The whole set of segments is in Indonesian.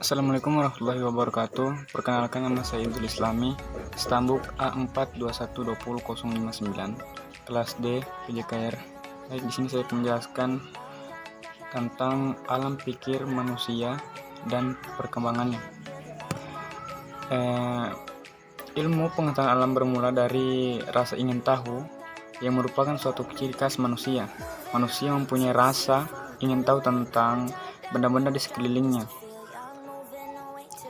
Assalamualaikum warahmatullahi wabarakatuh. Perkenalkan, nama saya Idul Islami, Stambuk A42120059, kelas D, PJKR. Baik, di sini saya akan menjelaskan tentang alam pikir manusia dan perkembangannya. Ilmu pengetahuan alam bermula dari rasa ingin tahu yang merupakan suatu ciri khas manusia. Manusia mempunyai rasa ingin tahu tentang benda-benda di sekelilingnya,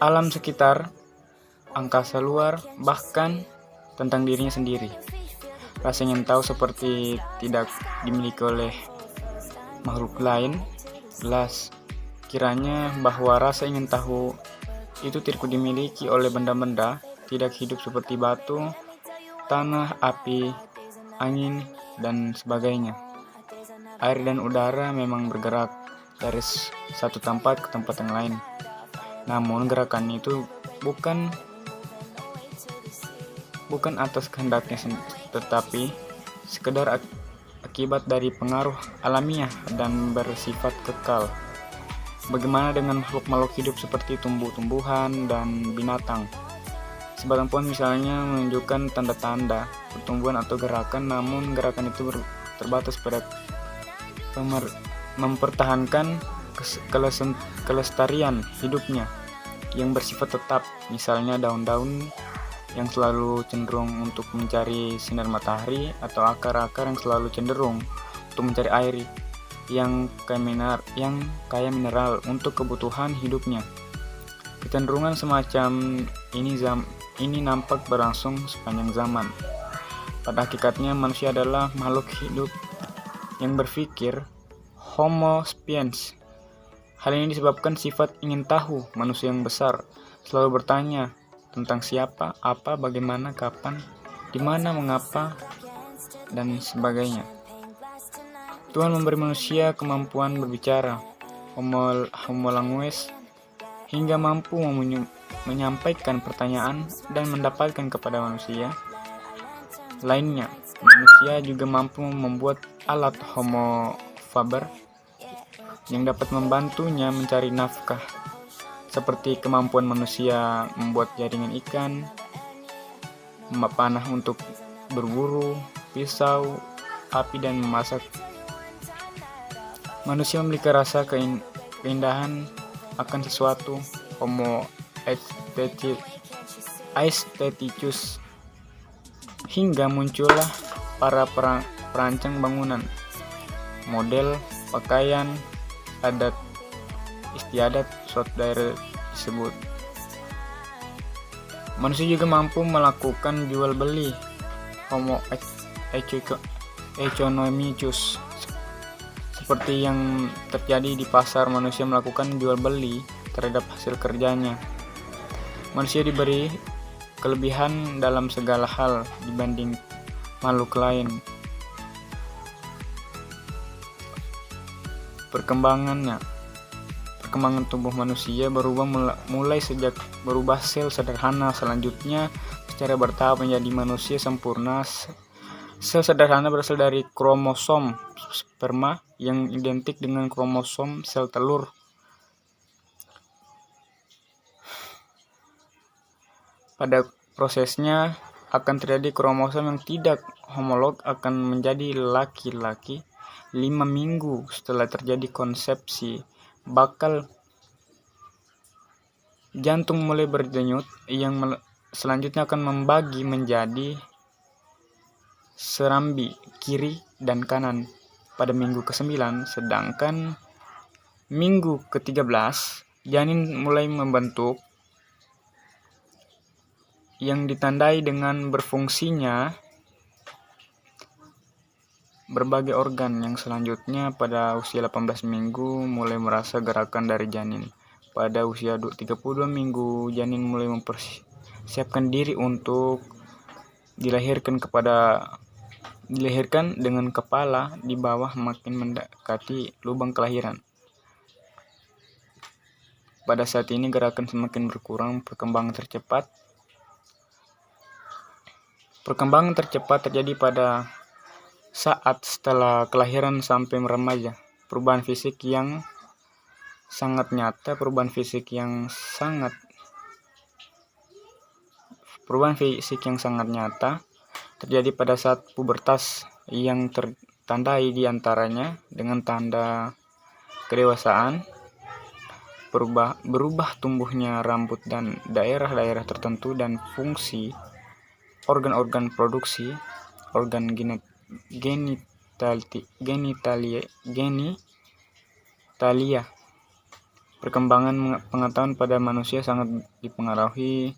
alam sekitar, angkasa luar, bahkan tentang dirinya sendiri. Rasa ingin tahu seperti tidak dimiliki oleh makhluk lain. Jelas kiranya bahwa rasa ingin tahu itu tidak dimiliki oleh benda-benda tidak hidup seperti batu, tanah, api, angin, dan sebagainya. Air dan udara memang bergerak dari satu tempat ke tempat yang lain. Namun gerakan itu bukan atas kehendaknya, tetapi sekedar akibat dari pengaruh alamiah dan bersifat kekal. Bagaimana dengan makhluk-makhluk hidup seperti tumbuh-tumbuhan dan binatang? Sebatang pohon misalnya menunjukkan tanda-tanda pertumbuhan atau gerakan, namun gerakan itu terbatas pada mempertahankan kelestarian hidupnya yang bersifat tetap. Misalnya daun-daun yang selalu cenderung untuk mencari sinar matahari, atau akar-akar yang selalu cenderung untuk mencari air yang kaya mineral untuk kebutuhan hidupnya. Kecenderungan semacam ini nampak berlangsung sepanjang zaman. Pada hakikatnya manusia adalah makhluk hidup yang berpikir, Homo sapiens. Hal ini disebabkan sifat ingin tahu manusia yang besar, selalu bertanya tentang siapa, apa, bagaimana, kapan, di mana, mengapa, dan sebagainya. Tuhan memberi manusia kemampuan berbicara, homo langues, hingga mampu menyampaikan pertanyaan dan mendapatkan kepada manusia lainnya. Manusia juga mampu membuat alat homo faber yang dapat membantunya mencari nafkah, seperti kemampuan manusia membuat jaringan ikan, panah untuk berburu, pisau, api, dan memasak. Manusia memiliki rasa keindahan akan sesuatu, homo aestheticus, hingga muncullah para perancang bangunan, model pakaian, adat istiadat suatu daerah disebut. Manusia juga mampu melakukan jual beli, homo economicus, seperti yang terjadi di pasar. Manusia melakukan jual beli terhadap hasil kerjanya. Manusia diberi kelebihan dalam segala hal dibanding makhluk lain. Perkembangan tubuh manusia mulai sejak berubah sel sederhana, selanjutnya secara bertahap menjadi manusia sempurna. Sel sederhana berasal dari kromosom sperma yang identik dengan kromosom sel telur. Pada prosesnya akan terjadi kromosom yang tidak homolog akan menjadi laki-laki. 5 minggu setelah terjadi konsepsi, bakal jantung mulai berdenyut, yang selanjutnya akan membagi menjadi serambi kiri dan kanan pada minggu ke-9, sedangkan minggu ke-13 janin mulai membentuk, yang ditandai dengan berfungsinya berbagai organ, yang selanjutnya pada usia 18 minggu mulai merasa gerakan dari janin. Pada usia 32 minggu janin mulai mempersiapkan diri untuk dilahirkan dengan kepala di bawah makin mendekati lubang kelahiran. Pada saat ini gerakan semakin berkurang. Perkembangan tercepat terjadi pada saat setelah kelahiran sampai remaja. Perubahan fisik yang sangat nyata, perubahan fisik yang sangat nyata terjadi pada saat pubertas yang tertandai diantaranya dengan tanda kedewasaan, berubah tumbuhnya rambut dan daerah-daerah tertentu, dan fungsi organ-organ produksi, organ genitalia. Perkembangan pengetahuan pada manusia sangat dipengaruhi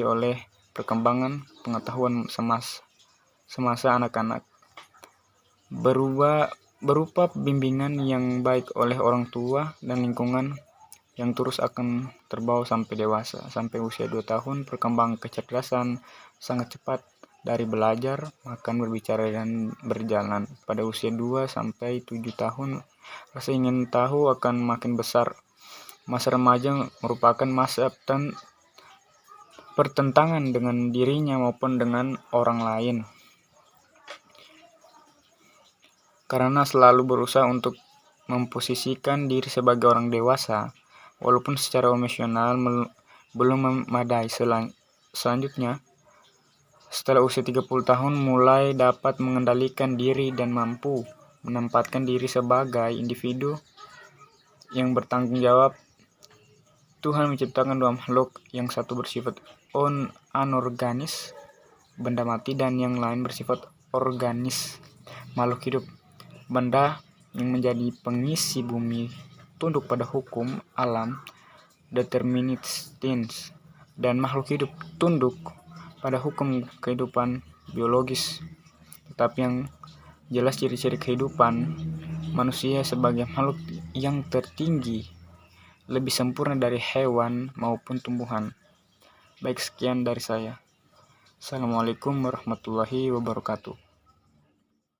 oleh perkembangan pengetahuan semasa anak-anak, berupa bimbingan yang baik oleh orang tua dan lingkungan yang terus akan terbawa sampai dewasa. Sampai usia 2 tahun, perkembangan kecerdasan sangat cepat, dari belajar, makan, berbicara, dan berjalan. Pada usia 2 sampai 7 tahun, rasa ingin tahu akan makin besar. Masa remaja merupakan masa pertentangan dengan dirinya maupun dengan orang lain, karena selalu berusaha untuk memposisikan diri sebagai orang dewasa, walaupun secara emosional belum memadai. Selanjutnya, setelah usia 30 tahun, mulai dapat mengendalikan diri dan mampu menempatkan diri sebagai individu yang bertanggung jawab. Tuhan menciptakan 2 makhluk, yang satu bersifat anorganis, benda mati, dan yang lain bersifat organis, makhluk hidup. Benda yang menjadi pengisi bumi tunduk pada hukum alam, deterministis, dan makhluk hidup tunduk pada hukum kehidupan biologis. Tetapi yang jelas, ciri-ciri kehidupan manusia sebagai makhluk yang tertinggi lebih sempurna dari hewan maupun tumbuhan. Baik, sekian dari saya. Assalamualaikum warahmatullahi wabarakatuh.